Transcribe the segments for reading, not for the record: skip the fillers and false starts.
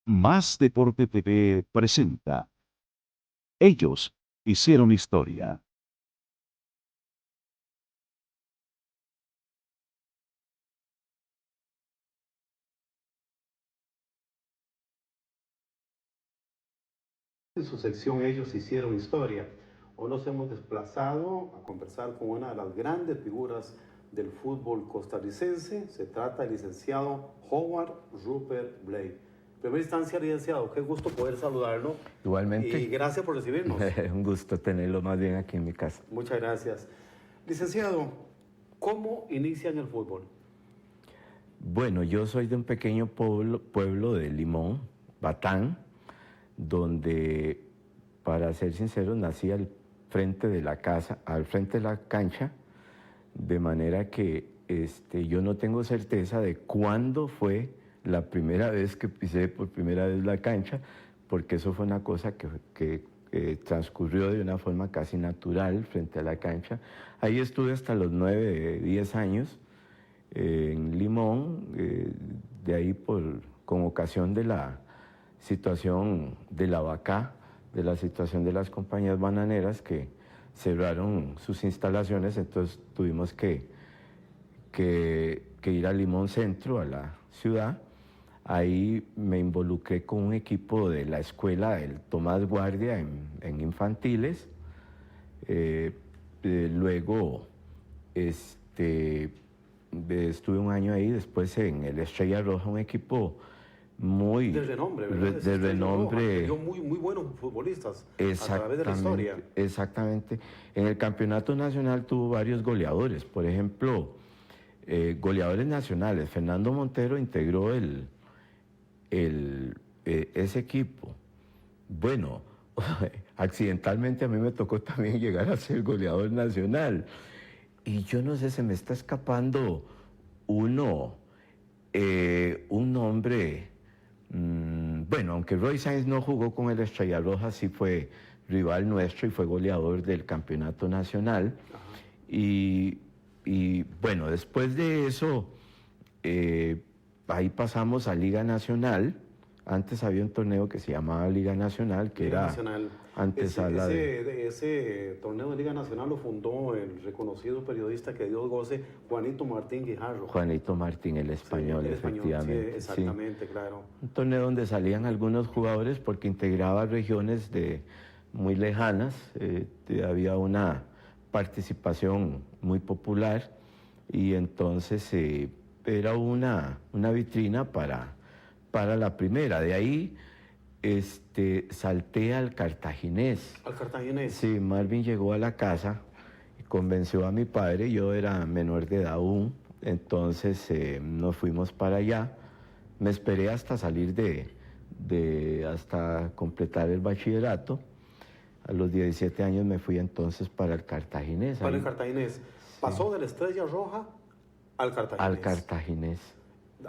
Más Deporte TV presenta. Ellos hicieron historia. En su sección Ellos hicieron historia. Hoy nos hemos desplazado a conversar con una de las grandes figuras del fútbol costarricense. Se trata del licenciado Howard Rupert Blake. En primera instancia, licenciado, qué gusto poder saludarlo. Igualmente. Y gracias por recibirnos. Un gusto tenerlo más bien aquí en mi casa. Muchas gracias. Licenciado, ¿cómo inicia en el fútbol? Bueno, yo soy de un pequeño pueblo de Limón, Batán, donde, para ser sincero, nací al frente de la casa, al frente de la cancha, de manera que yo no tengo certeza de cuándo fue la primera vez que pisé por primera vez la cancha, porque eso fue una cosa que transcurrió de una forma casi natural frente a la cancha. Ahí estuve hasta los 9, 10 años, en Limón, de ahí con ocasión de la situación de la vaca, de la situación de las compañías bananeras que cerraron sus instalaciones, entonces tuvimos que ir a Limón Centro, a la ciudad. Ahí me involucré con un equipo de la escuela del Tomás Guardia en infantiles. Luego estuve un año ahí, después en el Estrella Roja, un equipo muy De renombre, ¿verdad? de renombre. Yo muy buenos futbolistas a través de la historia. Exactamente. En el campeonato nacional tuvo varios goleadores. Por ejemplo, goleadores nacionales. Fernando Montero integró ese equipo. Bueno, accidentalmente a mí me tocó también llegar a ser goleador nacional. Y yo no sé, se me está escapando un nombre. Bueno, aunque Roy Sainz no jugó con el Estrella Roja, sí fue rival nuestro y fue goleador del campeonato nacional. Y bueno, después de eso, ahí pasamos a Liga Nacional. Antes había un torneo que se llamaba Liga Nacional, que Liga era Nacional. antesala Ese torneo de Liga Nacional lo fundó el reconocido periodista que Dios goce, Juanito Martín Guijarro. Juanito Martín, el español, sí, el español, efectivamente. Sí, exactamente, sí. Claro. Un torneo donde salían algunos jugadores porque integraba regiones muy lejanas. Había una participación muy popular y entonces era una vitrina para la primera. De ahí salté al Cartaginés. ¿Al Cartaginés? Sí, Marvin llegó a la casa y convenció a mi padre. Yo era menor de edad aún, entonces nos fuimos para allá. Me esperé hasta salir hasta completar el bachillerato. A los 17 años me fui entonces para el Cartaginés. Para el Cartaginés. Sí. Pasó de la Estrella Roja al Cartaginés. Al Cartaginés.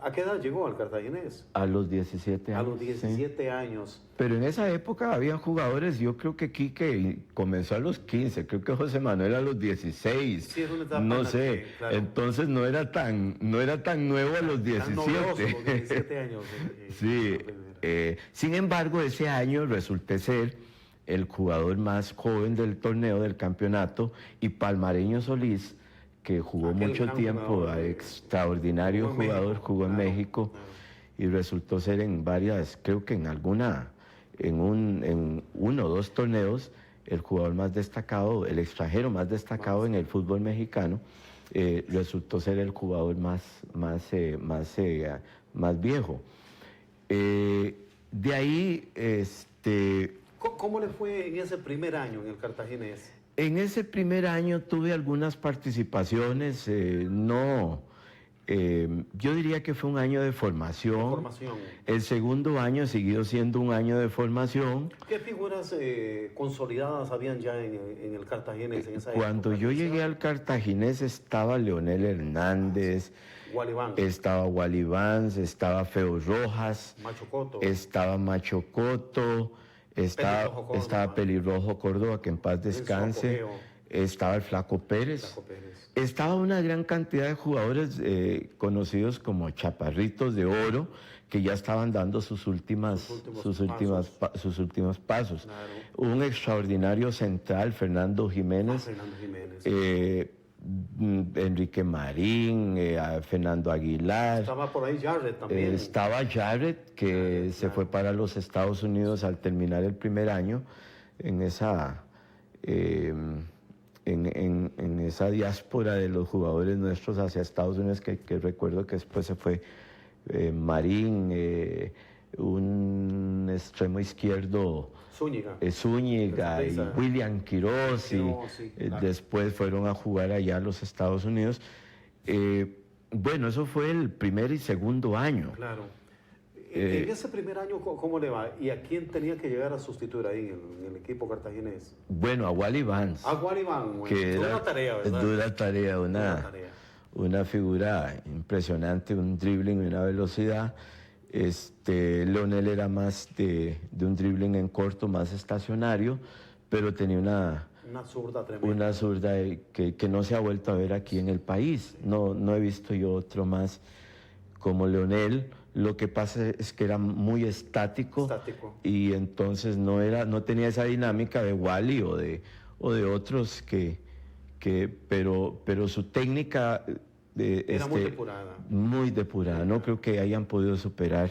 ¿A qué edad llegó al Cartaginés? A los 17 años. A los 17 sí. años. Pero en esa época había jugadores, yo creo que Quique comenzó a los 15, creo que José Manuel a los 16. Sí, es una etapa no sé, claro. Entonces no era tan nuevo a los 17. Tan novedoso, los 17 años. Sí, sin embargo, ese año resulté ser el jugador más joven del torneo, del campeonato, y Palmareño Solís, que jugó mucho tiempo, extraordinario jugador, jugó en México y resultó ser en varias, creo que en uno o dos torneos, el jugador más destacado, el extranjero más destacado en el fútbol mexicano, resultó ser el jugador más viejo. De ahí, ¿Cómo le fue en ese primer año en el Cartaginés? En ese primer año tuve algunas participaciones, yo diría que fue un año de formación. El segundo año siguió siendo un año de formación. ¿Qué figuras consolidadas habían ya en el Cartaginés en esa Cuando época? yo llegué al Cartaginés estaba Leonel Hernández, estaba Wally Vance, estaba Feo Rojas, estaba Macho Cotto, estaba Pelirrojo Córdoba, que en paz descanse, estaba el Flaco Pérez, Flaco Pérez. estaba una gran cantidad de jugadores conocidos como Chaparritos de Oro, que ya estaban dando sus últimos pasos. Claro. Un extraordinario central, Fernando Jiménez, Fernando Jiménez. Enrique Marín, Fernando Aguilar. Estaba por ahí Jarrett también. Estaba Jarrett, que se fue para los Estados Unidos al terminar el primer año en esa, en esa diáspora de los jugadores nuestros hacia Estados Unidos, que recuerdo que después se fue Marín, un extremo izquierdo, Zúñiga y William Quiroz, claro. Después fueron a jugar allá a los Estados Unidos. Bueno, eso fue el primer y segundo año. Claro. En ese primer año, ¿cómo le va? ¿Y a quién tenía que llegar a sustituir ahí en el equipo cartaginés? Bueno, a Wally Vance. A Wally Vance, bueno. Que era una tarea, ¿verdad? Dura tarea, una figura impresionante, un dribbling y una velocidad. Leonel era más de un dribbling en corto, más estacionario, pero tenía una zurda tremenda. Una zurda que no se ha vuelto a ver aquí en el país. No he visto yo otro más como Leonel. Lo que pasa es que era muy estático. Y entonces no tenía esa dinámica de Wally o de otros pero su técnica era muy depurada. Muy depurada. No creo que hayan podido superar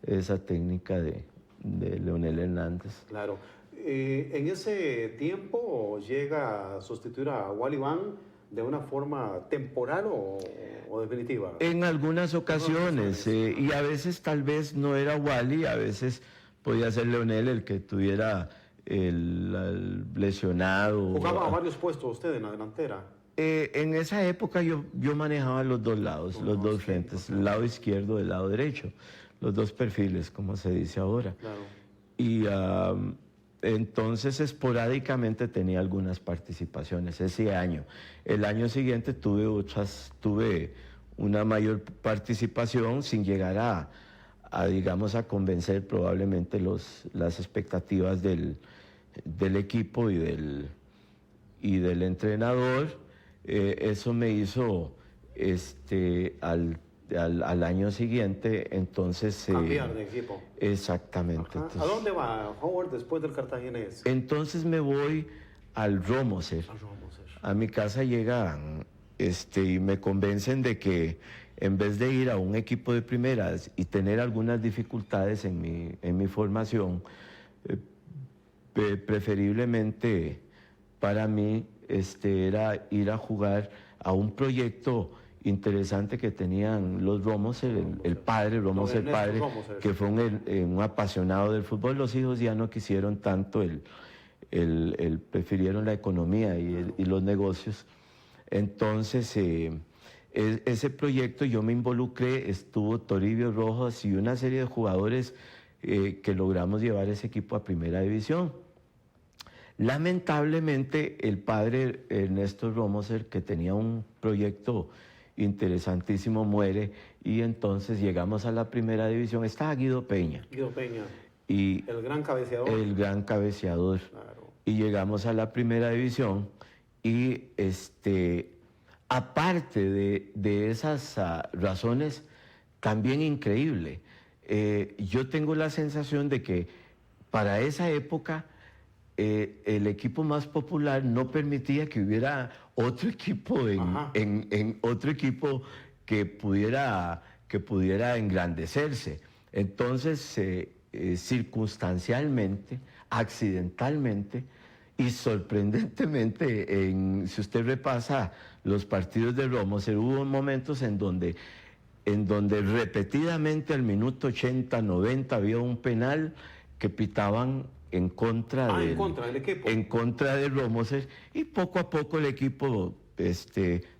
esa técnica de Leonel Hernández. Claro. En ese tiempo llega a sustituir a Wally Vance de una forma temporal o definitiva. En algunas ocasiones, y a veces tal vez no era Wally, a veces podía ser Leonel el que tuviera el lesionado. ¿Jugaba a varios puestos usted en la delantera? En esa época yo manejaba los dos lados, los dos frentes, el lado izquierdo y el lado derecho, los dos perfiles, como se dice ahora. Claro. Y entonces esporádicamente tenía algunas participaciones ese año. El año siguiente tuve una mayor participación sin llegar digamos, a convencer probablemente las expectativas del equipo y del entrenador. Eso me hizo al año siguiente, entonces... cambiar de equipo. Exactamente. Entonces, ¿a dónde va Howard después del Cartaginés? Entonces me voy al Romoser. A mi casa llegan y me convencen de que en vez de ir a un equipo de primeras y tener algunas dificultades en mi formación, preferiblemente para mí era ir a jugar a un proyecto interesante que tenían los Romoser, el padre, Romoser padre, que fue un apasionado del fútbol. Los hijos ya no quisieron tanto, prefirieron la economía y los negocios. Entonces, ese proyecto yo me involucré, estuvo Toribio Rojas y una serie de jugadores que logramos llevar ese equipo a primera división. Lamentablemente, el padre Ernesto Romoser, que tenía un proyecto interesantísimo, muere, y entonces llegamos a la primera división. Estaba Guido Peña. Y el gran cabeceador. El gran cabeceador. Claro. Y llegamos a la primera división y aparte de esas razones, también increíble, yo tengo la sensación de que para esa época el equipo más popular no permitía que hubiera otro equipo otro equipo que pudiera engrandecerse. Entonces, circunstancialmente, accidentalmente y sorprendentemente, si usted repasa los partidos de Romoser, hubo momentos en donde repetidamente al minuto 80, 90 había un penal que pitaban en contra del equipo. En contra de Romoser, y poco a poco el equipo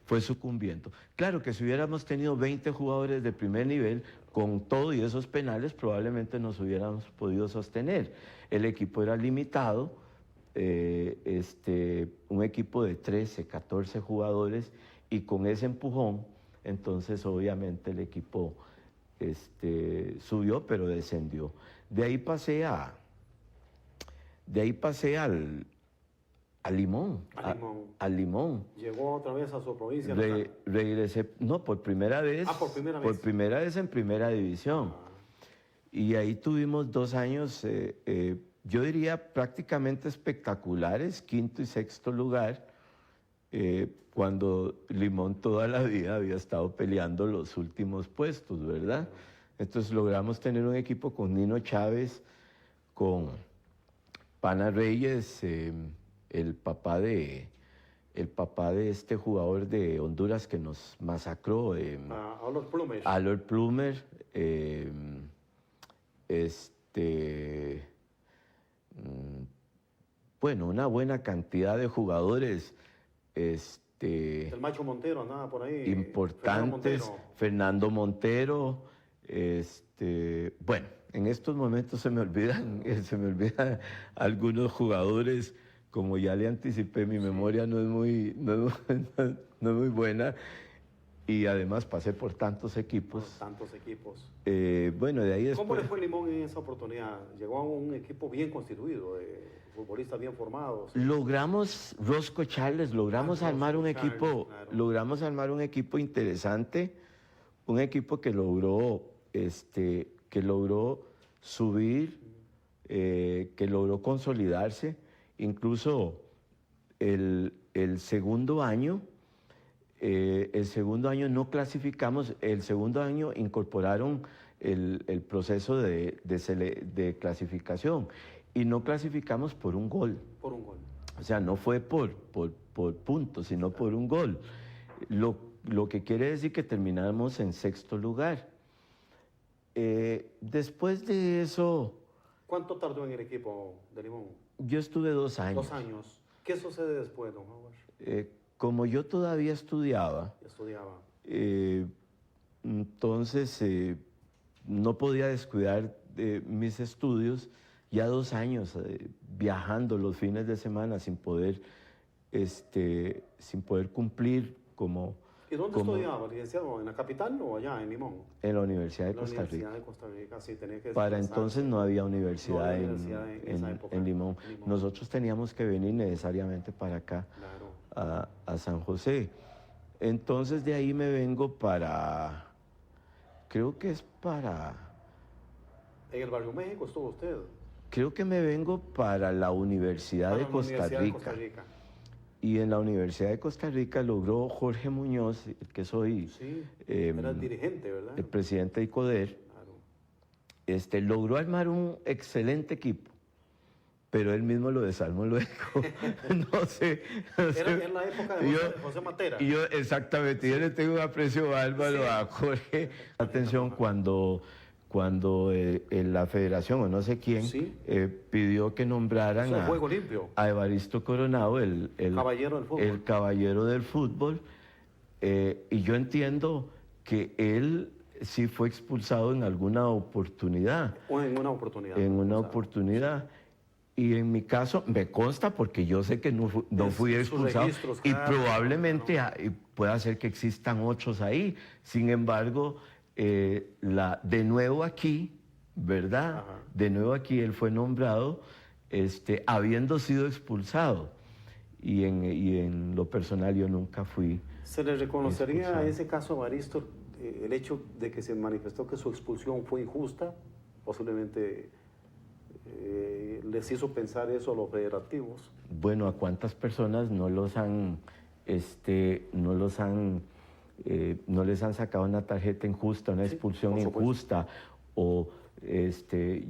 fue sucumbiendo. Claro que si hubiéramos tenido 20 jugadores de primer nivel, con todo y esos penales, probablemente nos hubiéramos podido sostener. El equipo era limitado, un equipo de 13, 14 jugadores, y con ese empujón, entonces obviamente el equipo subió, pero descendió. De ahí pasé a Limón. A Limón. A Limón. Llegó otra vez a su provincia. Regresé, no, por primera vez. Por primera vez. Por primera vez en primera división. Y ahí tuvimos 2 años, yo diría prácticamente espectaculares, quinto y sexto lugar, cuando Limón toda la vida había estado peleando los últimos puestos, ¿verdad? Entonces logramos tener un equipo con Nino Chávez, con Pana Reyes, el papá de este jugador de Honduras que nos masacró. Albert Plumer. Albert Plumer. Bueno, una buena cantidad de jugadores. El Macho Montero andaba por ahí. Importantes. Fernando Montero. Bueno, en estos momentos se me olvidan algunos jugadores. Como ya le anticipé, mi memoria no es muy buena. Y además pasé por tantos equipos. Bueno, de ahí después... ¿Cómo le fue Limón en esa oportunidad? Llegó a un equipo bien constituido, futbolistas bien formados. Logramos, Rosco Charles, logramos armar un equipo interesante, un equipo que logró subir, que logró consolidarse. Incluso el segundo año no clasificamos, el segundo año incorporaron el proceso de clasificación y no clasificamos por un gol. Por un gol. O sea, no fue por puntos, sino por un gol. Lo que quiere decir que terminamos en sexto lugar. Después de eso... ¿Cuánto tardó en el equipo de Limón? Yo estuve 2 años. 2 años. ¿Qué sucede después, don Howard? Como yo todavía estudiaba, entonces no podía descuidar mis estudios, ya 2 años viajando los fines de semana sin poder cumplir como... ¿Y dónde estudiaba, licenciado? ¿En la capital o allá en Limón? En la Universidad de Costa Rica. En la Universidad de Costa Rica, sí, tenía que... Para entonces no había universidad, en Limón. Nosotros teníamos que venir necesariamente para acá, a San José. Entonces de ahí me vengo para... Creo que es para... ¿En el Barrio México estuvo usted? Creo que me vengo para la Universidad de Costa Rica. Y en la Universidad de Costa Rica logró Jorge Muñoz, que soy... Sí, era el dirigente, ¿verdad? El presidente de ICODER. Claro. Logró armar un excelente equipo, pero él mismo lo desarmó luego. no sé. Era en la época de José Matera. Exactamente, yo le tengo un aprecio bárbaro a Jorge. Atención, cuando la federación o no sé quién pidió que nombraran a Evaristo Coronado el caballero del fútbol, y yo entiendo que él sí fue expulsado en alguna oportunidad. O en una oportunidad. En una oportunidad. Y en mi caso me consta porque yo sé que no fui expulsado y probablemente pueda ser que existan otros ahí. Sin embargo, de nuevo aquí, ¿verdad? Ajá. De nuevo aquí él fue nombrado habiendo sido expulsado. Y en lo personal yo nunca fui. ¿Se le reconocería a ese caso a Evaristo el hecho de que se manifestó que su expulsión fue injusta? Posiblemente les hizo pensar eso a los federativos. Bueno, ¿a cuántas personas no les han sacado una tarjeta injusta, una expulsión injusta? O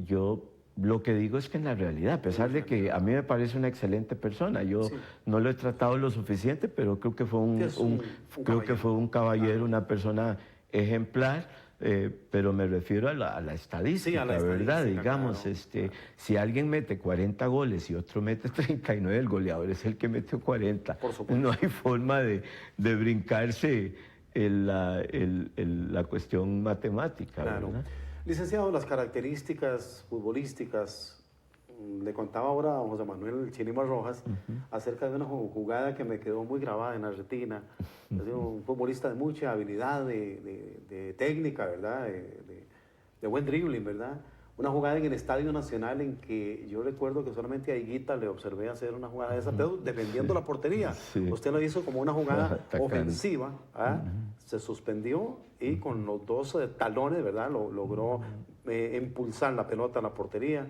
yo lo que digo es que en la realidad, a pesar de que a mí me parece una excelente persona, yo no lo he tratado lo suficiente, pero creo que fue un caballero, una persona ejemplar. Pero me refiero a la estadística, ¿verdad? Digamos, claro. Si alguien mete 40 goles y otro mete 39, el goleador es el que mete 40. Por supuesto. No hay forma de brincarse la cuestión matemática, claro. ¿verdad? Licenciado, las características futbolísticas, le contaba ahora a José Manuel Chinima Rojas acerca de una jugada que me quedó muy grabada en la retina. Es un futbolista de mucha habilidad, de técnica, ¿verdad? De buen dribbling, ¿verdad? una jugada en el Estadio Nacional en que yo recuerdo que solamente a Higuita le observé hacer una jugada de esa, pero defendiendo la portería. Sí. Usted lo hizo como una jugada Atacando. ofensiva, ¿ah? Se suspendió y con los dos talones, ¿verdad? Logró impulsar la pelota a la portería.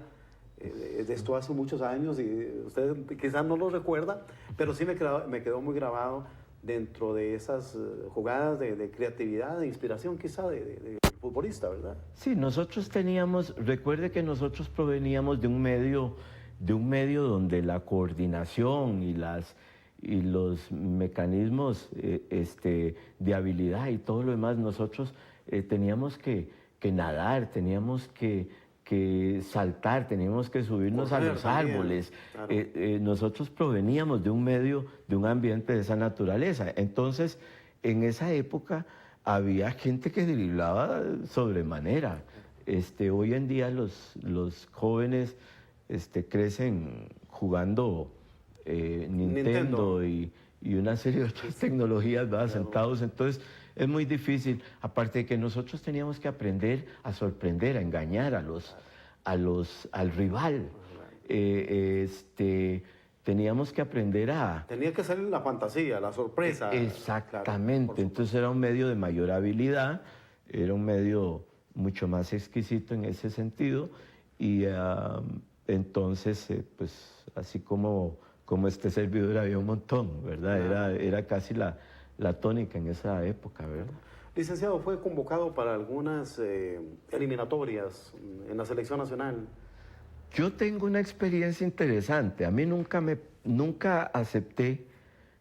De esto hace muchos años y usted quizás no lo recuerda, pero sí me quedó muy grabado dentro de esas jugadas de creatividad, de inspiración quizá del futbolista, ¿verdad? Sí, nosotros teníamos, recuerde que nosotros proveníamos de un medio donde la coordinación y los mecanismos de habilidad y todo lo demás, nosotros teníamos que nadar, teníamos que saltar, teníamos que subirnos a los árboles. Claro. Nosotros proveníamos de un medio, de un ambiente de esa naturaleza. Entonces, en esa época había gente que driblaba sobremanera. Hoy en día los jóvenes crecen jugando Nintendo y una serie de otras tecnologías, ¿verdad? Claro. Sentados. Entonces, es muy difícil. Aparte de que nosotros teníamos que aprender a sorprender, a engañar al rival. Teníamos que aprender a... Tenía que ser la fantasía, la sorpresa. Exactamente. Claro, Entonces era un medio de mayor habilidad, era un medio mucho más exquisito en ese sentido. Y entonces, pues así como este servidor había un montón, ¿verdad? Era casi la tónica en esa época, ¿verdad? Licenciado, fue convocado para algunas eliminatorias en la selección nacional. Yo tengo una experiencia interesante. A mí nunca acepté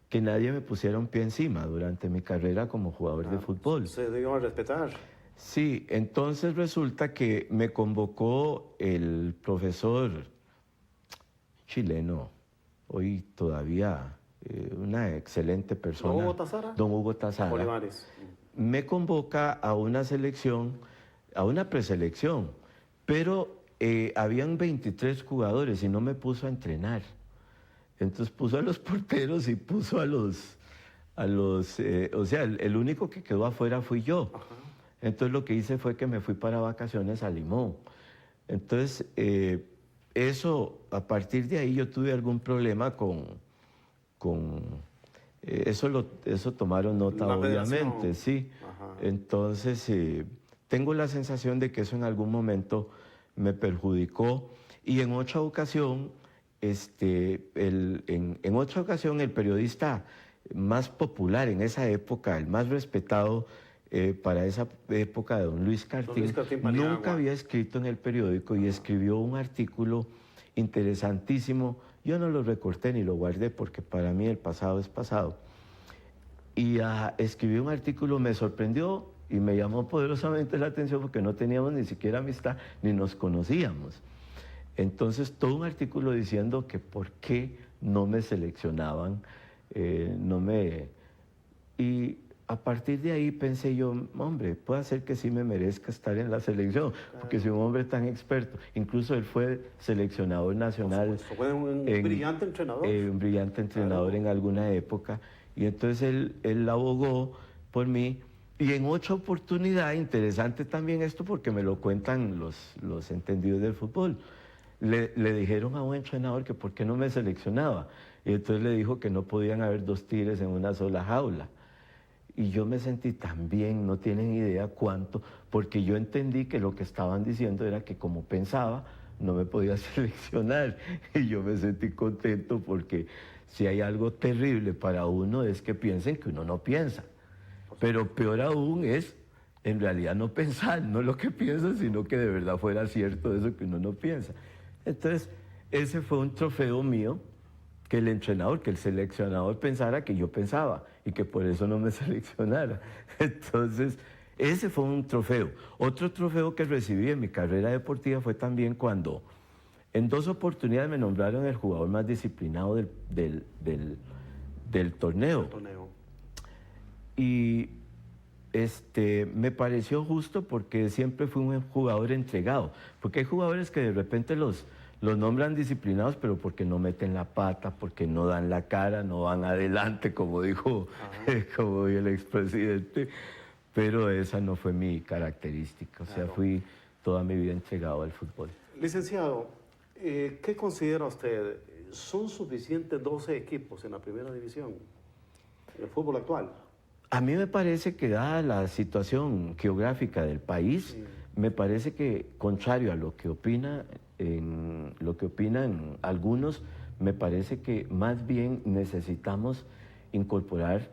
que nadie me pusiera un pie encima durante mi carrera como jugador de fútbol. Se dio a respetar. Sí, entonces resulta que me convocó el profesor chileno, hoy todavía una excelente persona. ¿Don Hugo Tazara? Don Hugo Tazara. Olivares. Me convoca a una selección, a una preselección, pero habían 23 jugadores y no me puso a entrenar. Entonces puso a los porteros y puso o sea, el único que quedó afuera fui yo. Ajá. Entonces lo que hice fue que me fui para vacaciones a Limón. Entonces, eso, a partir de ahí yo tuve algún problema eso tomaron nota, La obviamente, federación. sí. Ajá. Entonces, tengo la sensación de que eso en algún momento me perjudicó. Y en otra ocasión, en otra ocasión, el periodista más popular en esa época, el más respetado para esa época, de don Luis Cartín, Paniagua, nunca había escrito en el periódico y escribió un artículo interesantísimo. Yo no lo recorté ni lo guardé porque para mí el pasado es pasado. Y escribí un artículo, me sorprendió y me llamó poderosamente la atención porque no teníamos ni siquiera amistad ni nos conocíamos. Entonces, todo un artículo diciendo que por qué no me seleccionaban, Y a partir de ahí pensé yo, hombre, puede ser que sí me merezca estar en la selección, porque soy un hombre tan experto. Incluso él fue seleccionador nacional. Fue un brillante entrenador. Un brillante entrenador en alguna época. Y entonces él abogó por mí. Y en otra oportunidad, interesante también esto porque me lo cuentan los entendidos del fútbol, le dijeron a un entrenador que por qué no me seleccionaba. Y entonces le dijo que no podían haber dos tigres en una sola jaula. Y yo me sentí tan bien, no tienen idea cuánto, porque yo entendí que lo que estaban diciendo era que como pensaba, no me podía seleccionar. Y yo me sentí contento porque si hay algo terrible para uno es que piensen que uno no piensa. Pero peor aún es, en realidad, no pensar, no lo que piensa, sino que de verdad fuera cierto eso que uno no piensa. Entonces, ese fue un trofeo mío, que el seleccionador pensara que yo pensaba y que por eso no me seleccionara. Entonces, ese fue un trofeo. Otro trofeo que recibí en mi carrera deportiva fue también cuando en 2 oportunidades me nombraron el jugador más disciplinado del torneo. Y me pareció justo porque siempre fui un jugador entregado. Porque hay jugadores que de repente los nombran disciplinados, pero porque no meten la pata, porque no dan la cara, no van adelante, como dijo el expresidente. Pero esa no fue mi característica. O sea, fui toda mi vida entregado al fútbol. Licenciado, ¿qué considera usted? ¿Son suficientes 12 equipos en la primera división, en el fútbol actual? A mí me parece que dada la situación geográfica del país, Sí. me parece que, contrario a lo que opinan algunos, me parece que más bien necesitamos incorporar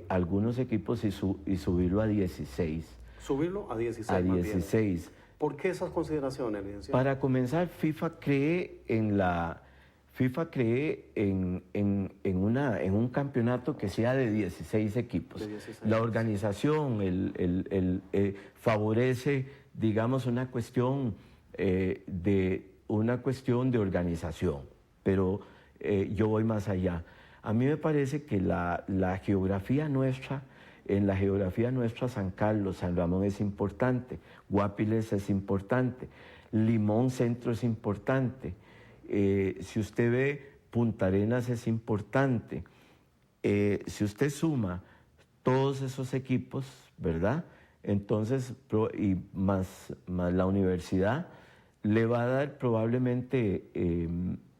algunos equipos y subirlo a 16. Subirlo a 16. A más bien. 16. ¿Por qué esas consideraciones, licenciado? Para comenzar, FIFA cree en un campeonato que sea de 16 equipos. De 16. La organización favorece, digamos, una cuestión de organización, pero yo voy más allá. A mí me parece que la geografía nuestra, en la geografía nuestra, San Carlos, San Ramón es importante, Guapiles es importante, Limón Centro es importante, si usted ve Punta Arenas es importante. Si usted suma todos esos equipos, ¿verdad? Entonces, y más la universidad, le va a dar probablemente,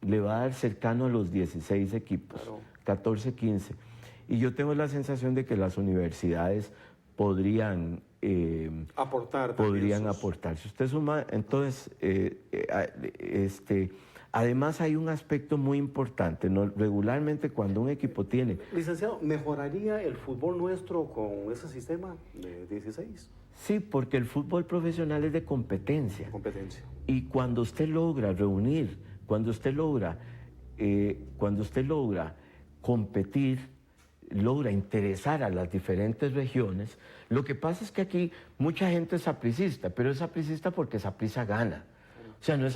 le va a dar cercano a los 16 equipos, Claro. 14, 15. Y yo tengo la sensación de que las universidades podrían Aportar. también podrían sus- aportar. Si usted suma, entonces, además hay un aspecto muy importante, ¿no? Regularmente cuando un equipo tiene, Licenciado, ¿mejoraría el fútbol nuestro con ese sistema de 16? sí, porque el fútbol profesional es de competencia. Competencia. Y cuando usted logra reunir, cuando usted logra competir, logra interesar a las diferentes regiones, lo que pasa es que aquí mucha gente es sapricista, pero es sapricista porque Saprissa gana. O sea, no es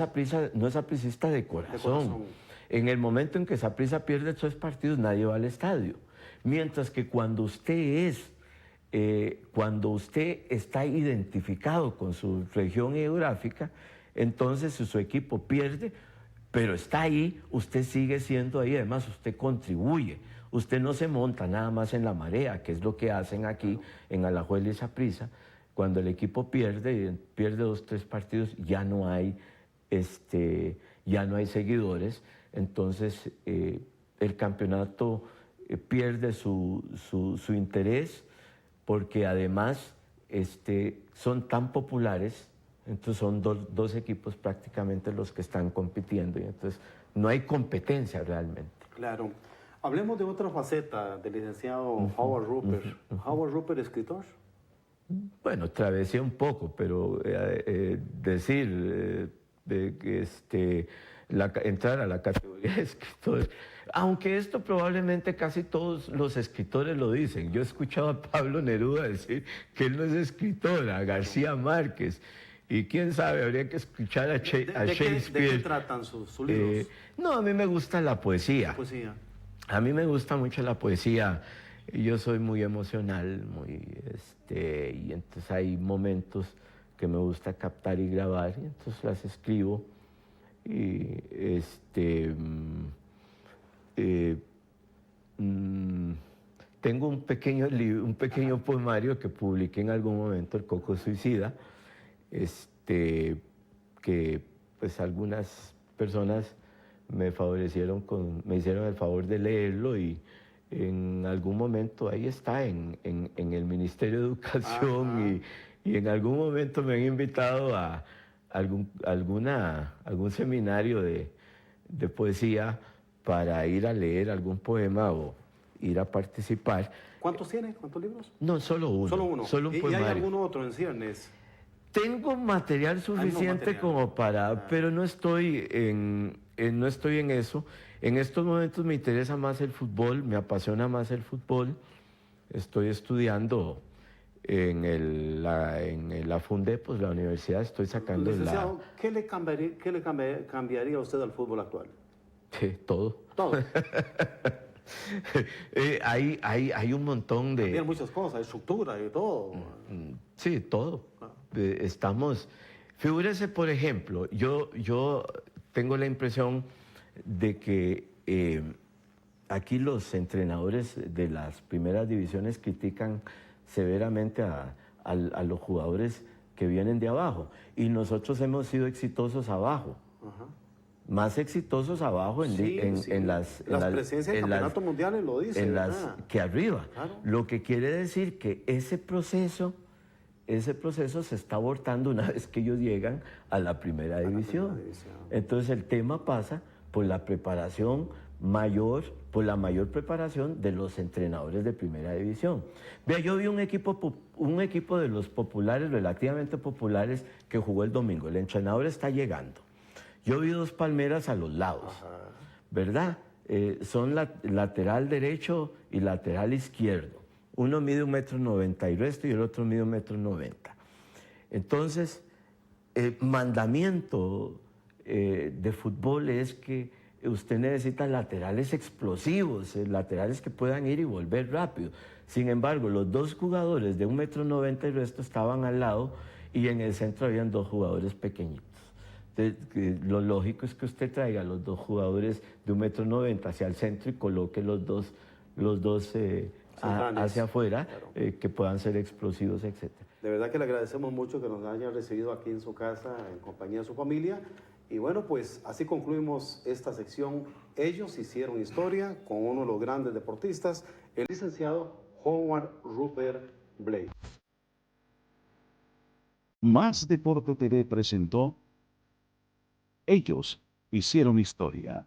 sapricista de corazón. En el momento en que Saprissa pierde 3 partidos, nadie va al estadio. Mientras que cuando usted está identificado con su región geográfica, entonces si su equipo pierde, pero está ahí, usted sigue siendo ahí, además usted contribuye. Usted no se monta nada más en la marea, que es lo que hacen aquí en Alajuela y Saprissa. Cuando el equipo pierde 2, 3 partidos, ya no hay seguidores, entonces el campeonato pierde su interés, porque además son tan populares, entonces son dos equipos prácticamente los que están compitiendo, y entonces no hay competencia realmente. Claro. Hablemos de otra faceta del licenciado Howard Rupert. Howard Rupert, escritor. Bueno, travesé un poco, pero decir de que entrar a la categoría de escritor, aunque esto probablemente casi todos los escritores lo dicen. Yo he escuchado a Pablo Neruda decir que él no es escritor, a García Márquez, y quién sabe, habría que escuchar a Shakespeare. ¿De qué tratan sus libros? No, a mí me gusta la poesía. Poesía. A mí me gusta mucho la poesía. Yo soy muy emocional, y entonces hay momentos que me gusta captar y grabar, y entonces las escribo. Y tengo un pequeño poemario que publiqué en algún momento, El Coco Suicida, que pues algunas personas me hicieron el favor de leerlo, y en algún momento ahí está en el Ministerio de Educación, y en algún momento me han invitado a algún seminario de poesía para ir a leer algún poema o ir a participar. ¿Cuántos tiene? ¿Cuántos libros? No, solo uno. Solo uno. Solo un ¿Y poemario. hay algún otro en ciernes? Tengo material suficiente material. como para, pero no estoy en eso. En estos momentos me interesa más el fútbol, me apasiona más el fútbol. Estoy estudiando en la FUNDEP, pues la universidad, estoy sacando Licenciado, ¿qué le cambiaría a usted al fútbol actual? todo. Todo. Hay un montón de... Cambiar muchas cosas, estructura y todo. Sí, todo. Figúrese, por ejemplo, yo tengo la impresión de que aquí los entrenadores de las primeras divisiones critican severamente a los jugadores que vienen de abajo. Y nosotros hemos sido exitosos abajo. Ajá. Más exitosos abajo en, Sí, en, sí. en las... Las presencias en campeonatos mundiales lo dicen, en las ¿verdad? que arriba. Claro. Lo que quiere decir que ese proceso se está abortando una vez que ellos llegan a la primera división. Entonces el tema pasa por la preparación mayor, por la mayor preparación de los entrenadores de primera división. Vea, yo vi un equipo de los populares, relativamente populares, que jugó el domingo. El entrenador está llegando. Yo vi dos palmeras a los lados, ¿verdad? Son lateral derecho y lateral izquierdo. Uno mide 1,90 m y resto y el otro mide 1,90 m. Entonces, el mandamiento de fútbol es que usted necesita laterales explosivos, laterales que puedan ir y volver rápido. Sin embargo, los dos jugadores de 1,90 m y resto estaban al lado y en el centro habían dos jugadores pequeñitos. Entonces, lo lógico es que usted traiga a los dos jugadores de 1,90 m hacia el centro y coloque los dos hacia afuera, claro, que puedan ser explosivos, etc. De verdad que le agradecemos mucho que nos haya recibido aquí en su casa, en compañía de su familia. Y bueno, pues así concluimos esta sección. Ellos hicieron historia con uno de los grandes deportistas, el licenciado Howard Rupert Blake. Más Deporte TV presentó Ellos hicieron historia.